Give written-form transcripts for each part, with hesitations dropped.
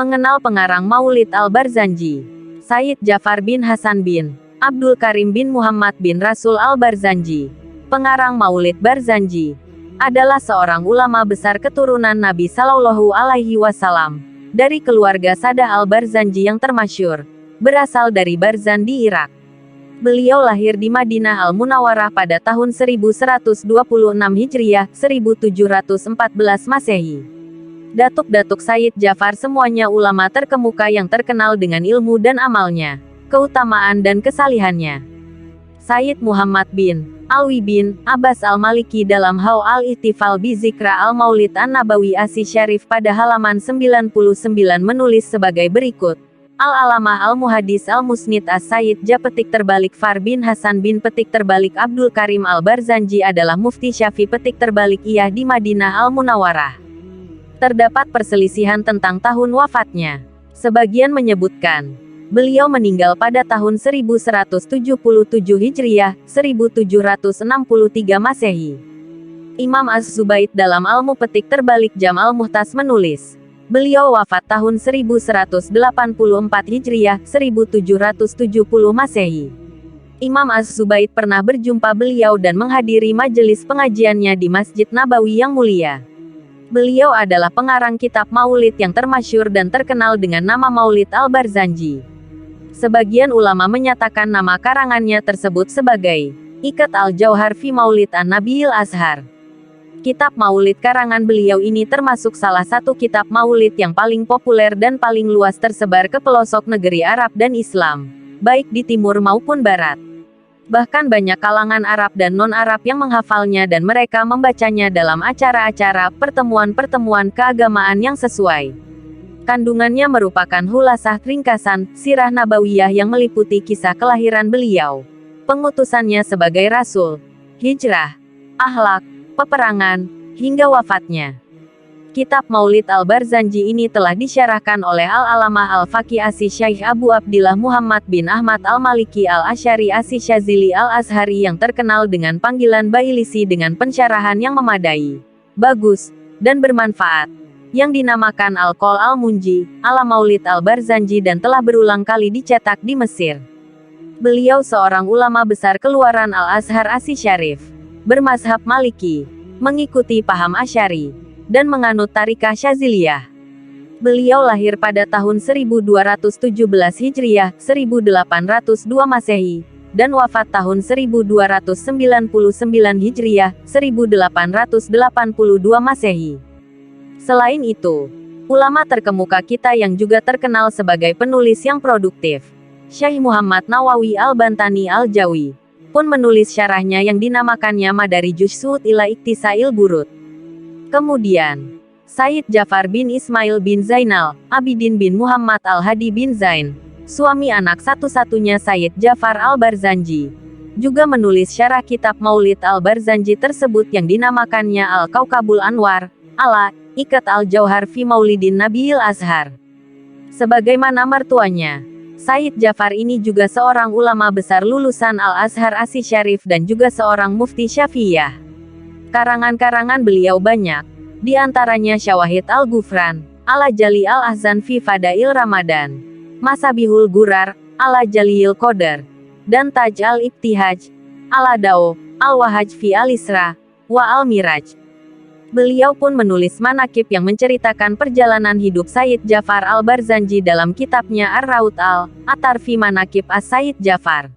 Mengenal pengarang Maulid Al-Barzanji. Sayyid Ja'far bin Hasan bin Abdul Karim bin Muhammad bin Rasul Al-Barzanji, pengarang Maulid Barzanji, adalah seorang ulama besar keturunan Nabi Shallallahu Alaihi Wasallam, dari keluarga Sadah Al-Barzanji yang termasyhur, berasal dari Barzan di Irak. Beliau lahir di Madinah Al-Munawwarah pada tahun 1126 Hijriah, 1714 Masehi. Datuk-datuk Sayyid Ja'far semuanya ulama terkemuka yang terkenal dengan ilmu dan amalnya, keutamaan dan kesalihannya. Sayyid Muhammad bin Alwi bin Abbas Al-Maliki dalam Haw Al-Ihtifal bi Zikra Al-Maulid An-Nabawi Asy Syarif pada halaman 99 menulis sebagai berikut. Al-Alamah Al-Muhaddis Al-Musnid As-Sayyid Ja petik terbalik Far bin Hasan bin petik terbalik Abdul Karim Al-Barzanji adalah Mufti Syafi petik terbalik Iyah di Madinah Al-Munawwarah. Terdapat perselisihan tentang tahun wafatnya. Sebagian menyebutkan beliau meninggal pada tahun 1177 Hijriah, 1763 Masehi. Imam Az-Zubaid dalam Al-Mupetik terbalik Jam Al-Muhtas menulis, beliau wafat tahun 1184 Hijriah, 1770 Masehi. Imam Az-Zubaid pernah berjumpa beliau dan menghadiri majelis pengajiannya di Masjid Nabawi yang mulia. Beliau adalah pengarang kitab Maulid yang termasyhur dan terkenal dengan nama Maulid Al-Barzanji. Sebagian ulama menyatakan nama karangannya tersebut sebagai Iqat Al-Jauhar fi Maulid An-Nabiyil Azhar. Kitab Maulid karangan beliau ini termasuk salah satu kitab Maulid yang paling populer dan paling luas tersebar ke pelosok negeri Arab dan Islam, baik di timur maupun barat. Bahkan banyak kalangan Arab dan non-Arab yang menghafalnya dan mereka membacanya dalam acara-acara pertemuan-pertemuan keagamaan yang sesuai. Kandungannya merupakan hulasah ringkasan sirah nabawiyah yang meliputi kisah kelahiran beliau, pengutusannya sebagai rasul, hijrah, akhlak, peperangan, hingga wafatnya. Kitab Maulid Al-Barzanji ini telah disyarahkan oleh Al-Alamah Al-Faqih Asy Syaikh Abu Abdillah Muhammad bin Ahmad Al-Maliki Al-Asy'ari Asy Syadzili Al-Azhari yang terkenal dengan panggilan Bailisi dengan pensyarahan yang memadai, bagus, dan bermanfaat, yang dinamakan Al-Qaul Al-Munji, ala Maulid Al-Barzanji dan telah berulang kali dicetak di Mesir. Beliau seorang ulama besar keluaran Al-Azhar Asy Syarif, bermazhab Maliki, mengikuti paham Asy'ari, dan menganut tarikah Syadziliyah. Beliau lahir pada tahun 1217 Hijriah, 1802 Masehi, dan wafat tahun 1299 Hijriah, 1882 Masehi. Selain itu, ulama terkemuka kita yang juga terkenal sebagai penulis yang produktif, Syekh Muhammad Nawawi Al-Bantani Al-Jawi, pun menulis syarahnya yang dinamakannya Madarijus Su'ud ila Iktisail Burud. Kemudian, Sayyid Ja'far bin Ismail bin Zainal Abidin bin Muhammad Al-Hadi bin Zain, suami anak satu-satunya Sayyid Ja'far Al-Barzanji, juga menulis syarah kitab Maulid Al-Barzanji tersebut yang dinamakannya Al-Kaukabul Anwar, ala Iqat Al-Jauhar fi Maulidin Nabiyil Azhar. Sebagaimana mertuanya, Sayyid Ja'far ini juga seorang ulama besar lulusan Al-Azhar Asy Syarif dan juga seorang mufti Syafi'iyah. Karangan-karangan beliau banyak, di antaranya Syawahid Al-Ghufran, ala Jali Al-Ahzan fi Fadail Ramadan, Masabihul Gurar, ala Jalil Qadar, dan Taj Al-Ibtihaj, ala Dao, Al-Wahaj fi Al-Isra, wa Al-Miraj. Beliau pun menulis manakib yang menceritakan perjalanan hidup Sayyid Ja'far Al-Barzanji dalam kitabnya Ar-Raud Al-Athar fi Manakib As-Sayyid Ja'far.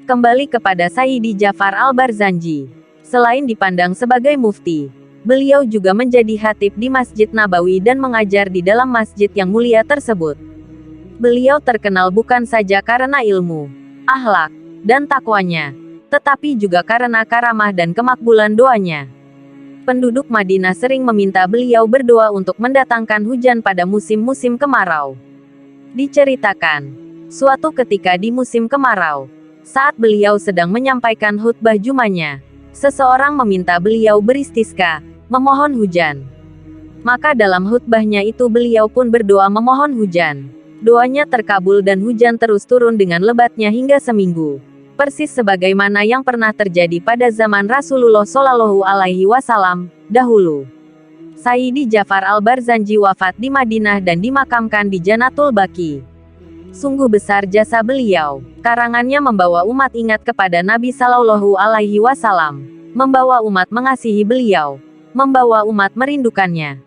Kembali kepada Sayyidi Ja'far Al-Barzanji. Selain dipandang sebagai mufti, beliau juga menjadi khatib di Masjid Nabawi dan mengajar di dalam masjid yang mulia tersebut. Beliau terkenal bukan saja karena ilmu, akhlak, dan takwanya, tetapi juga karena karamah dan kemakbulan doanya. Penduduk Madinah sering meminta beliau berdoa untuk mendatangkan hujan pada musim-musim kemarau. Diceritakan, suatu ketika di musim kemarau, saat beliau sedang menyampaikan khutbah Jumanya, seseorang meminta beliau beristisqa, memohon hujan. Maka dalam khutbahnya itu beliau pun berdoa memohon hujan. Doanya terkabul dan hujan terus turun dengan lebatnya hingga seminggu. Persis sebagaimana yang pernah terjadi pada zaman Rasulullah Shallallahu Alaihi Wasallam dahulu. Sayyidi Jafar Al-Barzanji wafat di Madinah dan dimakamkan di Jannatul Baqi. Sungguh besar jasa beliau. Karangannya membawa umat ingat kepada Nabi Sallallahu Alaihi Wasallam, membawa umat mengasihi beliau, membawa umat merindukannya.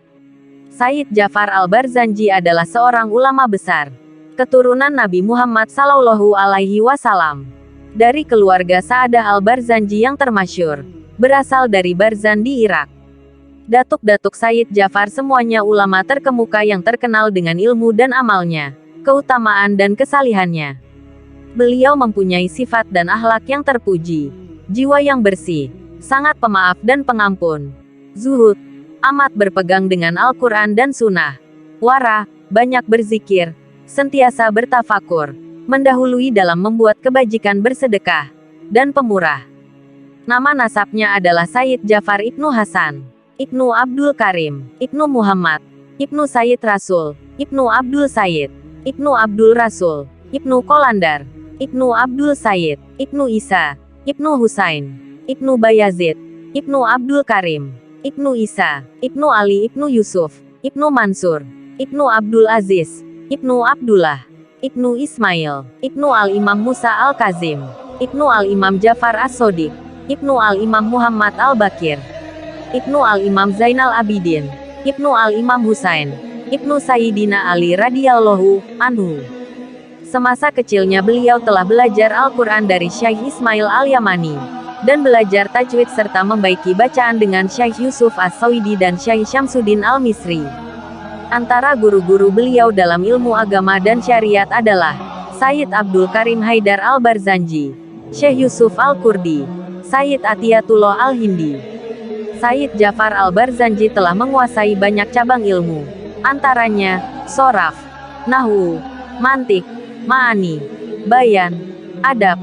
Sayyid Jafar Al-Barzanji adalah seorang ulama besar, keturunan Nabi Muhammad Sallallahu Alaihi Wasallam. Dari keluarga Sa'adah Al-Barzanji yang termasyhur, berasal dari Barzan di Irak. Datuk-datuk Sayyid Jafar semuanya ulama terkemuka yang terkenal dengan ilmu dan amalnya, keutamaan dan kesalihannya. Beliau mempunyai sifat dan akhlak yang terpuji, jiwa yang bersih, sangat pemaaf dan pengampun, zuhud, amat berpegang dengan Al-Quran dan Sunnah, wara, banyak berzikir, sentiasa bertafakur, mendahului dalam membuat kebajikan bersedekah, dan pemurah. Nama nasabnya adalah Sayyid Jafar Ibnu Hasan, Ibnu Abdul Karim, Ibnu Muhammad, Ibnu Sayyid Rasul, Ibnu Abdul Sayyid, Ibnu Abdul Rasul, Ibnu Kolandar, Ibnu Abdul Sayyid, Ibnu Isa, Ibnu Husain, Ibnu Bayazid, Ibnu Abdul Karim, Ibnu Isa, Ibnu Ali, Ibnu Yusuf, Ibnu Mansur, Ibnu Abdul Aziz, Ibnu Abdullah, Ibnu Ismail, Ibnu Al-Imam Musa Al-Kazim, Ibnu Al-Imam Jafar As-Sodiq, Ibnu Al-Imam Muhammad Al-Bakir, Ibnu Al-Imam Zainal Abidin, Ibnu Al-Imam Husain, Ibnu Sayyidina Ali radhiyallahu anhu. Semasa kecilnya beliau telah belajar Al-Quran dari Syekh Ismail Al-Yamani, dan belajar tajwid serta membaiki bacaan dengan Syekh Yusuf As-Sawidi dan Syekh Syamsuddin Al-Misri. Antara guru-guru beliau dalam ilmu agama dan syariat adalah Sayyid Abdul Karim Haidar Al-Barzanji, Syekh Yusuf Al-Kurdi, Sayyid Atiyatullah Al-Hindi. Sayyid Jafar Al-Barzanji telah menguasai banyak cabang ilmu, antaranya soraf, nahwu, mantik, ma'ani, bayan, adab,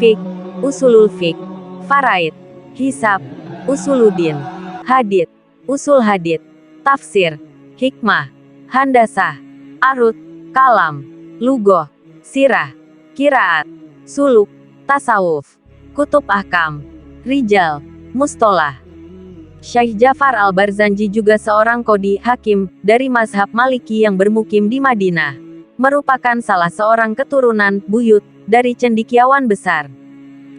fiqh, usulul fiqh, faraid, hisab, usuluddin, hadith, usul hadith, tafsir, hikmah, handasah, arut, kalam, lugoh, sirah, qiraat, suluk, tasawuf, kutub ahkam, rijal, mustolah. Syekh Jafar Al-Barzanji juga seorang qadhi hakim dari mazhab Maliki yang bermukim di Madinah, merupakan salah seorang keturunan buyut dari cendekiawan besar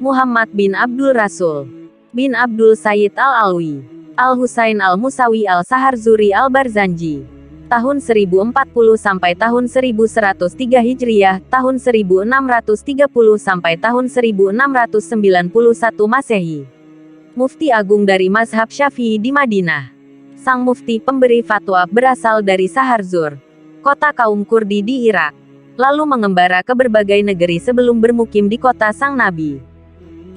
Muhammad bin Abdul Rasul bin Abdul Sayyid Al-Alwi Al-Husain Al-Musawi Al-Saharzuri Al-Barzanji, tahun 1040 sampai tahun 1103 Hijriah, tahun 1630 sampai tahun 1691 Masehi. Mufti Agung dari mazhab Syafi'i di Madinah. Sang mufti pemberi fatwa berasal dari Saharzur, kota kaum Kurdi di Irak, lalu mengembara ke berbagai negeri sebelum bermukim di kota Sang Nabi.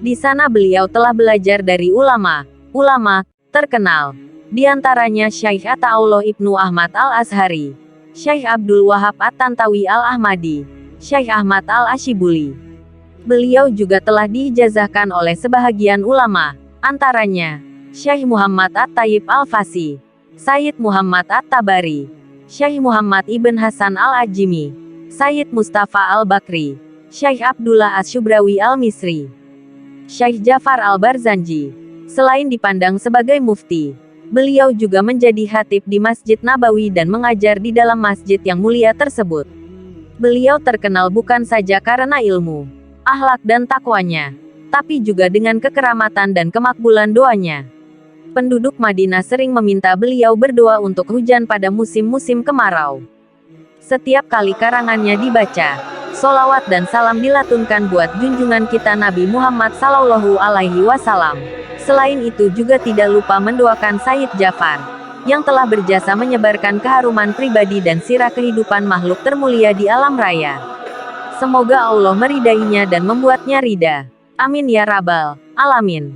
Di sana beliau telah belajar dari ulama terkenal, di antaranya Syekh Ata'ullah Ibnu Ahmad Al-Azhari, Syekh Abdul Wahab At-Tantawi Al-Ahmadi, Syekh Ahmad Al-Ashibuli. Beliau juga telah diijazahkan oleh sebahagian ulama, antaranya Syekh Muhammad At-Tayyib Al-Fasi, Sayyid Muhammad At-Tabari, Syekh Muhammad Ibn Hasan Al-Ajimi, Sayyid Mustafa Al-Bakri, Syekh Abdullah Asy-Syubrawi Al-Misri. Syekh Jafar Al-Barzanji, selain dipandang sebagai mufti, beliau juga menjadi khatib di Masjid Nabawi dan mengajar di dalam masjid yang mulia tersebut. Beliau terkenal bukan saja karena ilmu, akhlak dan takwanya, tapi juga dengan kekeramatan dan kemakbulan doanya. Penduduk Madinah sering meminta beliau berdoa untuk hujan pada musim-musim kemarau. Setiap kali karangannya dibaca, solawat dan salam dilatunkan buat junjungan kita Nabi Muhammad Sallallahu Alaihi Wasallam. Selain itu juga tidak lupa mendoakan Sayyid Jafar, yang telah berjasa menyebarkan keharuman pribadi dan sirah kehidupan makhluk termulia di alam raya. Semoga Allah meridainya dan membuatnya ridha. Amin ya rabbal alamin.